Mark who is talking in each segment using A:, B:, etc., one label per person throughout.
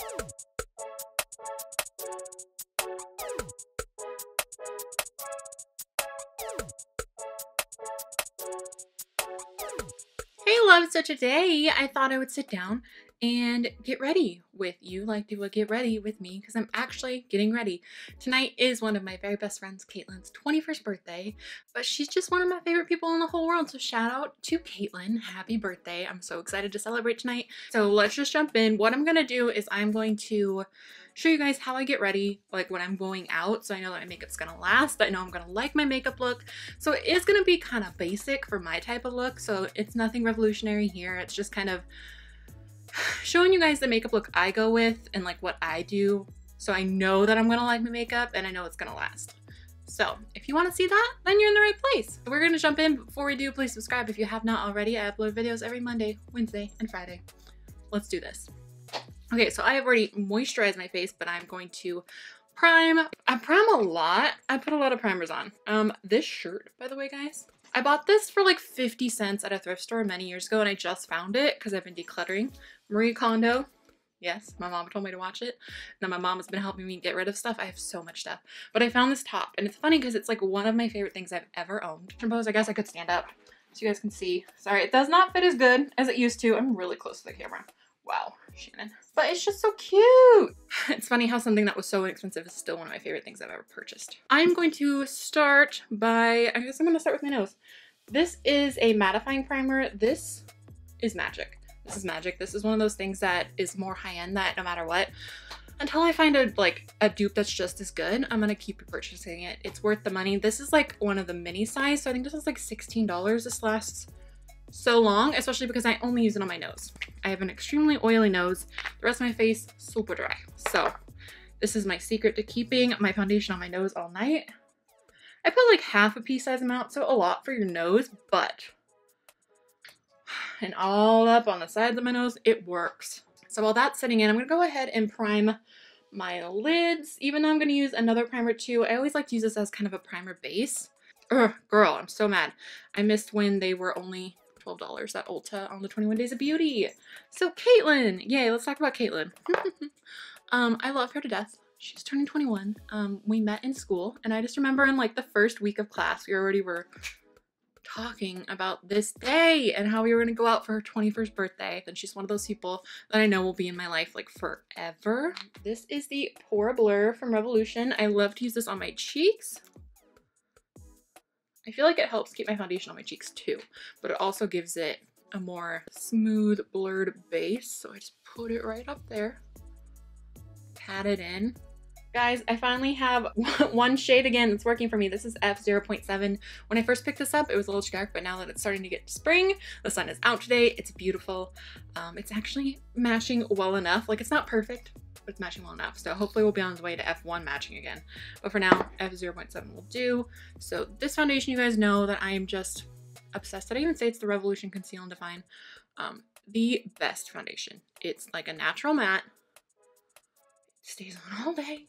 A: Hey loves, so today I thought I would sit down and get ready with you, like do a get ready with me, because I'm actually getting ready. Tonight is one of my very best friends, Caitlin's 21st birthday, but she's just one of my favorite people in the whole world, so shout out to Caitlin, happy birthday. I'm so excited to celebrate tonight. So let's just jump in. What I'm gonna do is I'm going to show you guys how I get ready, like when I'm going out, so I know that my makeup's gonna last. I know I'm gonna like my makeup look, so it is gonna be kind of basic for my type of look, so it's nothing revolutionary here. It's just kind of showing you guys the makeup look I go with and like what I do, so I know that I'm gonna like my makeup and I know it's gonna last. So if you want to see that, then you're in the right place. So we're gonna jump in. Before we do, please subscribe if you have not already. I upload videos every Monday, Wednesday, and Friday. Let's do this. Okay, so I have already moisturized my face, but I'm going to prime. I prime a lot. I put a lot of primers on. This shirt, by the way, guys, I bought this for like 50 cents at a thrift store many years ago, and I just found it because I've been decluttering. Marie Kondo. Yes, my mom told me to watch it. Now my mom has been helping me get rid of stuff. I have so much stuff. But I found this top, and it's funny because it's like one of my favorite things I've ever owned. I suppose I guess I could stand up so you guys can see. Sorry, it does not fit as good as it used to. I'm really close to the camera. Wow, Shannon. But it's just so cute. It's funny how something that was so inexpensive is still one of my favorite things I've ever purchased. I'm going to start by, I guess I'm going to start with my nose. This is a mattifying primer. This is magic. This is magic. This is one of those things that is more high-end that no matter what, until I find a dupe that's just as good, I'm gonna keep purchasing it. It's worth the money. This is like one of the mini size, so I think this is like $16. This lasts so long, especially because I only use it on my nose. I have an extremely oily nose. The rest of my face, super dry. So this is my secret to keeping my foundation on my nose all night. I put like half a pea size amount, so a lot for your nose, but and all up on the sides of my nose, it works. So while that's sitting in, I'm gonna go ahead and prime my lids, even though I'm gonna use another primer too. I always like to use this as kind of a primer base. Ugh, girl, I'm so mad. I missed when they were only $12 at Ulta on the 21 Days of Beauty. So Caitlin, yay, let's talk about Caitlin. I love her to death. She's turning 21. We met in school, and I just remember in like the first week of class, we already were talking about this day and how we were gonna go out for her 21st birthday. And she's one of those people that I know will be in my life like forever. This is the Pore Blur from Revolution. I love to use this on my cheeks. I feel like it helps keep my foundation on my cheeks too, but it also gives it a more smooth, blurred base. So I just put it right up there, pat it in. Guys, I finally have one shade again that's working for me. This is F0.7. When I first picked this up, it was a little dark, but now that it's starting to get to spring, the sun is out today, it's beautiful. It's actually matching well enough. Like, it's not perfect, but it's matching well enough. So hopefully we'll be on the way to F1 matching again. But for now, F0.7 will do. So this foundation, you guys know that I am just obsessed. Did I even say it's the Revolution Conceal and Define? The best foundation. It's like a natural matte. It stays on all day.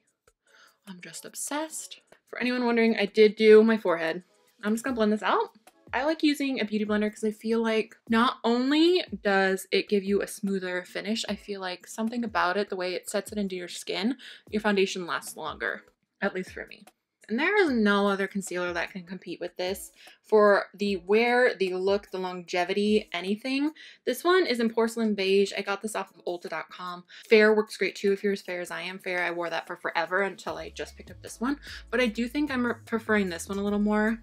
A: I'm just obsessed. For anyone wondering, I did do my forehead. I'm just gonna blend this out. I like using a beauty blender because I feel like not only does it give you a smoother finish, I feel like something about it, the way it sets it into your skin, your foundation lasts longer, at least for me. And there is no other concealer that can compete with this for the wear, the look, the longevity, anything. This one is in porcelain beige. I got this off of Ulta.com. Fair works great too if you're as fair as I am. Fair, I wore that for forever until I just picked up this one. But I do think I'm preferring this one a little more.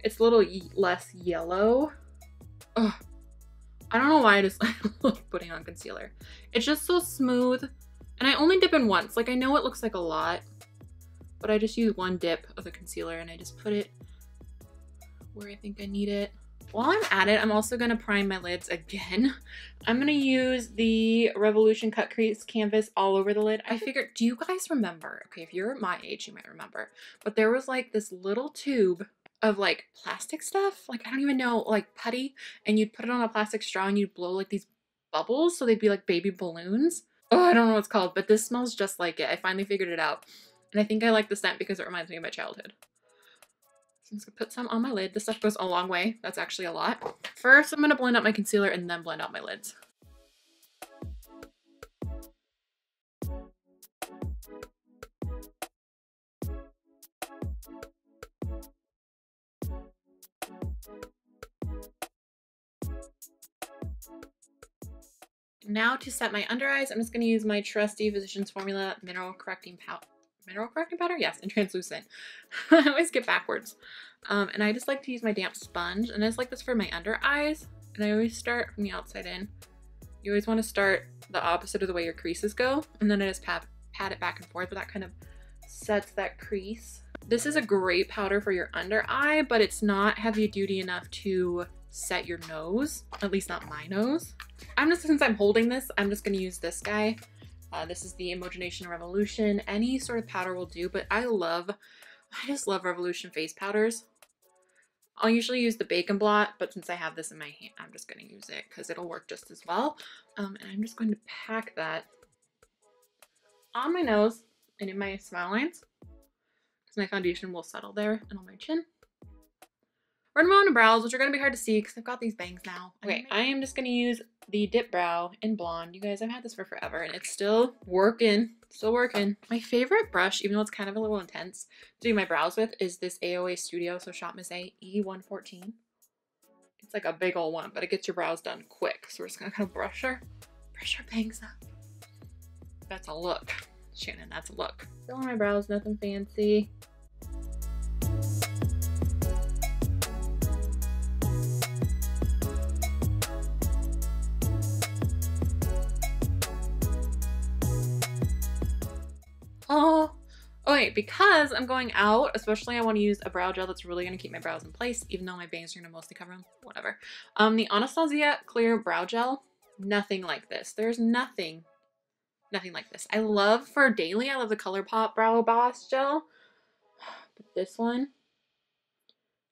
A: It's a little less yellow. Ugh. I don't know why I just love putting on concealer. It's just so smooth. And I only dip in once. Like, I know it looks like a lot, but I just use one dip of the concealer and I just put it where I think I need it. While I'm at it, I'm also gonna prime my lids again. I'm gonna use the Revolution Cut Crease Canvas all over the lid. I figured, do you guys remember? Okay, if you're my age, you might remember. But there was like this little tube of like plastic stuff. Like, I don't even know, like putty. And you'd put it on a plastic straw and you'd blow like these bubbles. So they'd be like baby balloons. Oh, I don't know what it's called, but this smells just like it. I finally figured it out. And I think I like the scent because it reminds me of my childhood. So I'm just gonna put some on my lid. This stuff goes a long way. That's actually a lot. First, I'm gonna blend out my concealer and then blend out my lids. Now to set my under eyes, I'm just going to use my trusty Physicians Formula Mineral Correcting Powder? Yes, and translucent. I always get backwards. And I just like to use my damp sponge, and I just like this for my under eyes. And I always start from the outside in. You always want to start the opposite of the way your creases go, and then I just pat it back and forth, but that kind of sets that crease. This is a great powder for your under eye, but it's not heavy duty enough to set your nose, at least not my nose. Since I'm holding this, I'm just going to use this guy. This is the Homogenation Revolution. Any sort of powder will do, but I just love Revolution face powders. I'll usually use the Bacon Blot, but since I have this in my hand, I'm just going to use it because it'll work just as well. And I'm just going to pack that on my nose and in my smile lines, because my foundation will settle there and on my chin. We're gonna move on to brows, which are gonna be hard to see because I've got these bangs now. Okay, I am just gonna use the Dip Brow in Blonde. You guys, I've had this for forever and it's still working. My favorite brush, even though it's kind of a little intense to do my brows with, is this AOA Studio, so Shop Miss A E114. It's like a big old one, but it gets your brows done quick. So we're just gonna kind of brush our bangs up. That's a look, Shannon, that's a look. Still on my brows, nothing fancy. Oh wait, because I'm going out, especially I want to use a brow gel that's really going to keep my brows in place, even though my bangs are going to mostly cover them, whatever. The Anastasia Clear Brow Gel, nothing like this. There's nothing like this. I love for daily, I love the Colourpop Brow Boss Gel, but this one,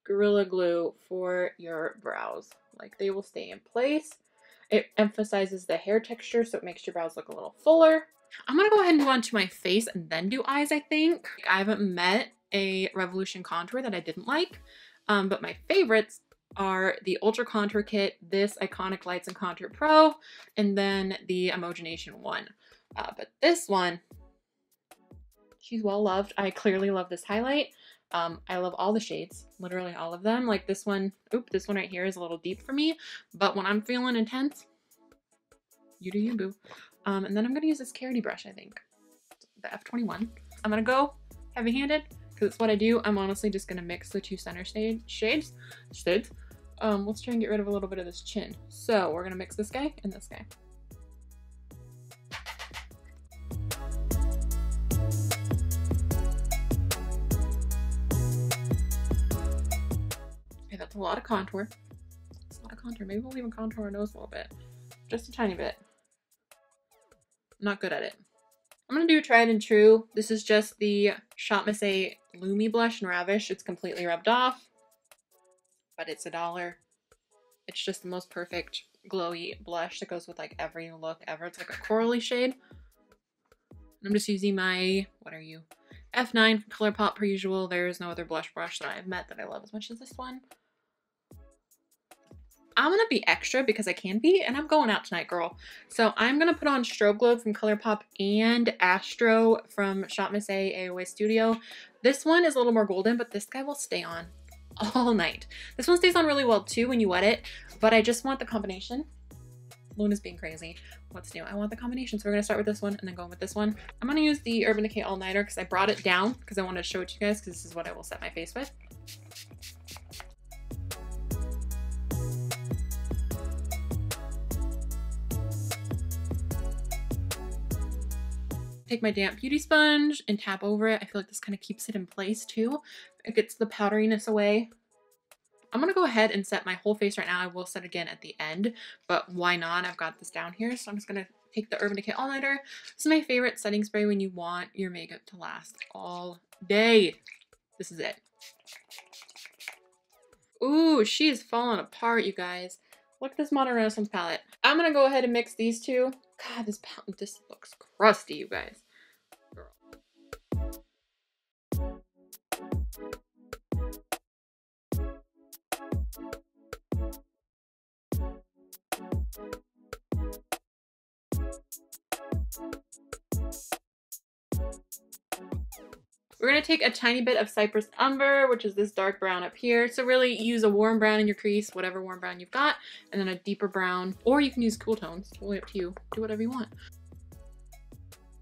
A: Gorilla Glue for your brows. Like, they will stay in place. It emphasizes the hair texture, so it makes your brows look a little fuller. I'm gonna go ahead and move on to my face and then do eyes, I think. I haven't met a Revolution contour that I didn't like, but my favorites are the Ultra Contour Kit, this Iconic Lights and Contour Pro, and then the Homogenation one. But this one, she's well loved. I clearly love this highlight. I love all the shades, literally all of them. Like this one, this one right here is a little deep for me, but when I'm feeling intense, you do you, boo. And then I'm gonna use this Carity brush, I think. The F21. I'm gonna go heavy-handed, because it's what I do. I'm honestly just gonna mix the two center shades. Let's try and get rid of a little bit of this chin. So we're gonna mix this guy and this guy. Okay, that's a lot of contour. That's a lot of contour. Maybe we'll even contour our nose a little bit. Just a tiny bit. I'm not good at it. I'm gonna do tried and true. This is just the Shop Miss A Lumi blush in Ravish. It's completely rubbed off, but it's $1. It's just the most perfect glowy blush that goes with like every look ever. It's like a corally shade. And I'm just using my, what are you? F9 from Colourpop per usual. There's no other blush brush that I've met that I love as much as this one. I'm gonna be extra because I can be, and I'm going out tonight, girl. So I'm gonna put on Strobe Glow from Colourpop and Astro from Shop Miss A AOA Studio. This one is a little more golden, but this guy will stay on all night. This one stays on really well too when you wet it, but I just want the combination. Luna's being crazy. What's new? I want the combination. So we're gonna start with this one and then go with this one. I'm gonna use the Urban Decay All Nighter because I brought it down because I wanted to show it to you guys because this is what I will set my face with. Take my damp beauty sponge and tap over it. I feel like this kind of keeps it in place too. It gets the powderiness away. I'm gonna go ahead and set my whole face right now. I will set again at the end, but why not? I've got this down here. So I'm just gonna take the Urban Decay All Nighter. This is my favorite setting spray when you want your makeup to last all day. This is it. Ooh, she is falling apart, you guys. Look at this Modern Renaissance palette. I'm gonna go ahead and mix these two. God, this looks crusty, you guys. Girl. We're going to take a tiny bit of Cypress Umber, which is this dark brown up here. So really use a warm brown in your crease, whatever warm brown you've got, and then a deeper brown, or you can use cool tones. Totally up to you. Do whatever you want.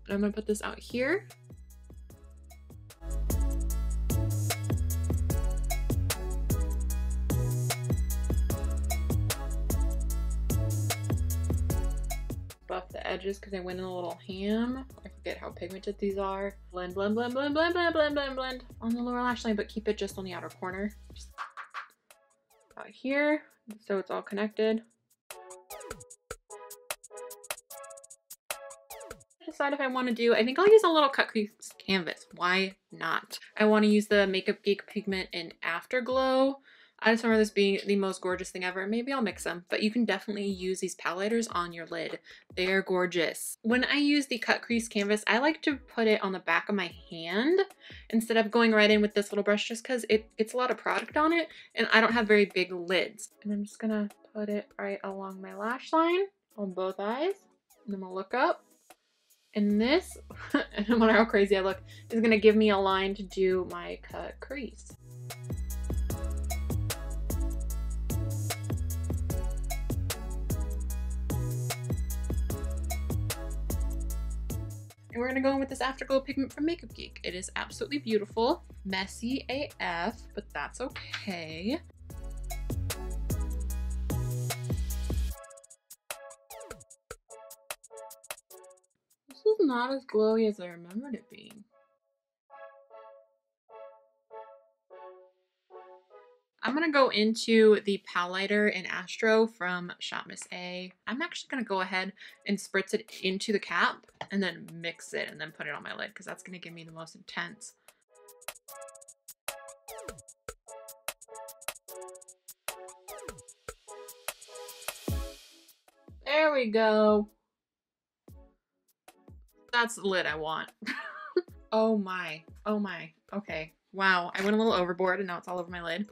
A: And I'm going to put this out here. Buff the edges because I went in a little ham. I forget how pigmented these are. Blend, blend, blend, blend, blend, blend, blend, blend, blend on the lower lash line, but keep it just on the outer corner. Just out here, so it's all connected. Decide if I want to do, I think I'll use a little cut crease canvas. Why not? I want to use the Makeup Geek pigment in Afterglow. I just remember this being the most gorgeous thing ever. Maybe I'll mix them, but you can definitely use these Powlighters on your lid. They're gorgeous. When I use the cut crease canvas, I like to put it on the back of my hand instead of going right in with this little brush, just because it gets a lot of product on it and I don't have very big lids. And I'm just gonna put it right along my lash line on both eyes. And then we'll look up. And this, and no matter how crazy I look, is gonna give me a line to do my cut crease. And we're gonna go in with this Afterglow pigment from Makeup Geek. It is absolutely beautiful. Messy AF, but that's okay. This is not as glowy as I remembered it being. I'm gonna go into the Powlighter in Astro from Shop Miss A. I'm actually gonna go ahead and spritz it into the cap and then mix it and then put it on my lid because that's gonna give me the most intense. There we go. That's the lid I want. Oh my, oh my. Okay, wow, I went a little overboard and now it's all over my lid.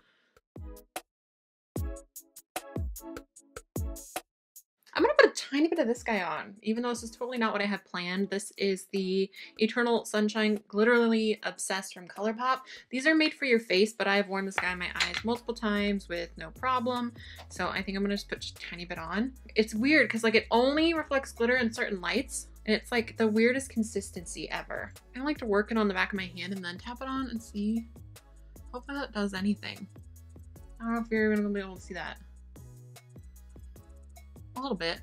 A: I'm gonna put a tiny bit of this guy on, even though this is totally not what I have planned. This is the Eternal Sunshine Glitterily Obsessed from Colourpop. These are made for your face, but I have worn this guy on my eyes multiple times with no problem. So I think I'm gonna just put just a tiny bit on. It's weird because like it only reflects glitter in certain lights, and it's like the weirdest consistency ever. I like to work it on the back of my hand and then tap it on and see. Hopefully that does anything. I don't know if you're gonna be able to see that. A little bit.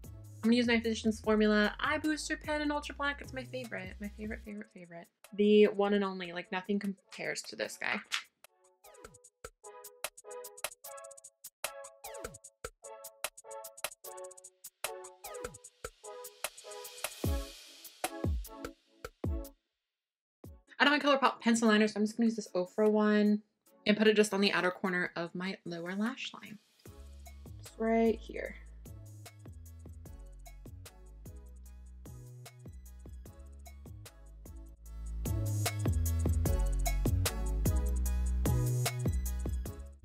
A: I'm gonna use my Physicians Formula Eye Booster Pen in Ultra Black. It's my favorite. My favorite, favorite, favorite. The one and only. Like nothing compares to this guy. I don't have my Colourpop pencil liner, so I'm just gonna use this Ofra one and put it just on the outer corner of my lower lash line. Just right here.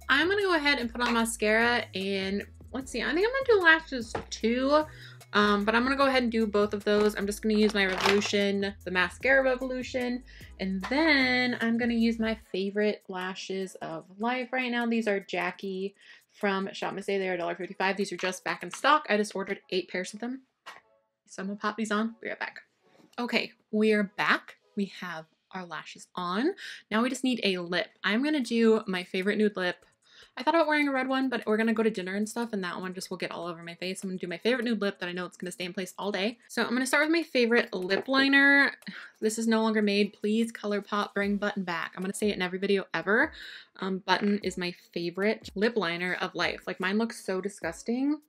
A: I'm gonna go ahead and put on mascara, and let's see, I think I'm gonna do lashes too, but I'm gonna go ahead and do both of those. I'm just gonna use my Revolution, the Mascara Revolution, and then I'm gonna use my favorite lashes of life right now. These are Jackie from Shop Miss A. They are $1.55. These are just back in stock. I just ordered 8 pairs of them. So I'm gonna pop these on. Be right back. Okay, we are back. We have our lashes on. Now we just need a lip. I'm gonna do my favorite nude lip. I thought about wearing a red one, but we're gonna go to dinner and stuff, and that one just will get all over my face. I'm gonna do my favorite nude lip that I know it's gonna stay in place all day. So I'm gonna start with my favorite lip liner. This is no longer made. Please, Colourpop, bring Button back. I'm gonna say it in every video ever. Button is my favorite lip liner of life. Like mine looks so disgusting,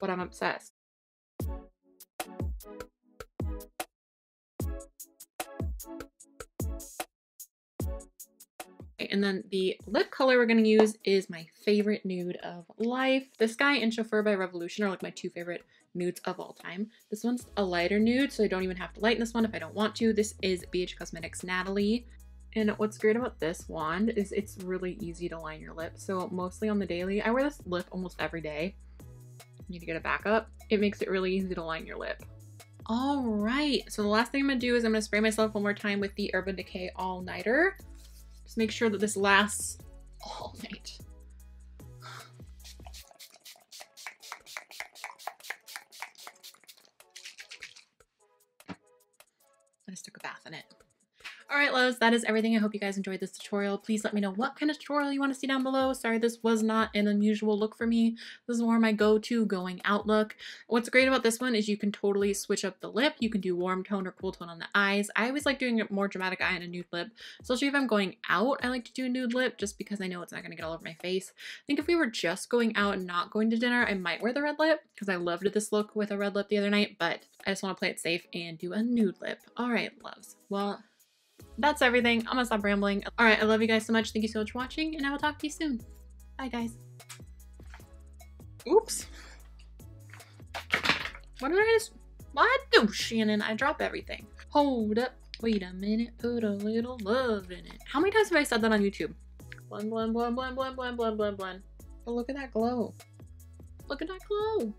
A: but I'm obsessed. And then the lip color we're going to use is my favorite nude of life. This guy and Chauffeur by Revolution are like my 2 favorite nudes of all time. This one's a lighter nude, so I don't even have to lighten this one if I don't want to. This is BH Cosmetics Natalie. And what's great about this wand is it's really easy to line your lip. So mostly on the daily, I wear this lip almost every day. You need to get a backup. It makes it really easy to line your lip. All right, so the last thing I'm gonna do is I'm gonna spray myself one more time with the Urban Decay All Nighter. Just make sure that this lasts all night. I just took a bath in it. All right, loves, that is everything. I hope you guys enjoyed this tutorial. Please let me know what kind of tutorial you want to see down below. Sorry, this was not an unusual look for me. This is more my go-to going out look. What's great about this one is you can totally switch up the lip. You can do warm tone or cool tone on the eyes. I always like doing a more dramatic eye and a nude lip, especially if I'm going out. I like to do a nude lip just because I know it's not going to get all over my face. I think if we were just going out and not going to dinner, I might wear the red lip because I loved this look with a red lip the other night, but I just want to play it safe and do a nude lip. All right, loves. Well, that's everything. I'm gonna stop rambling. All right, I love you guys so much. Thank you so much for watching, and I will talk to you soon. Bye, guys. Oops. What did I just... What? No, Shannon, I drop everything. Hold up. Wait a minute. Put a little love in it. How many times have I said that on YouTube? Blend, blend, blend, blend, blend, blend, blend, blend, blend. But look at that glow. Look at that glow.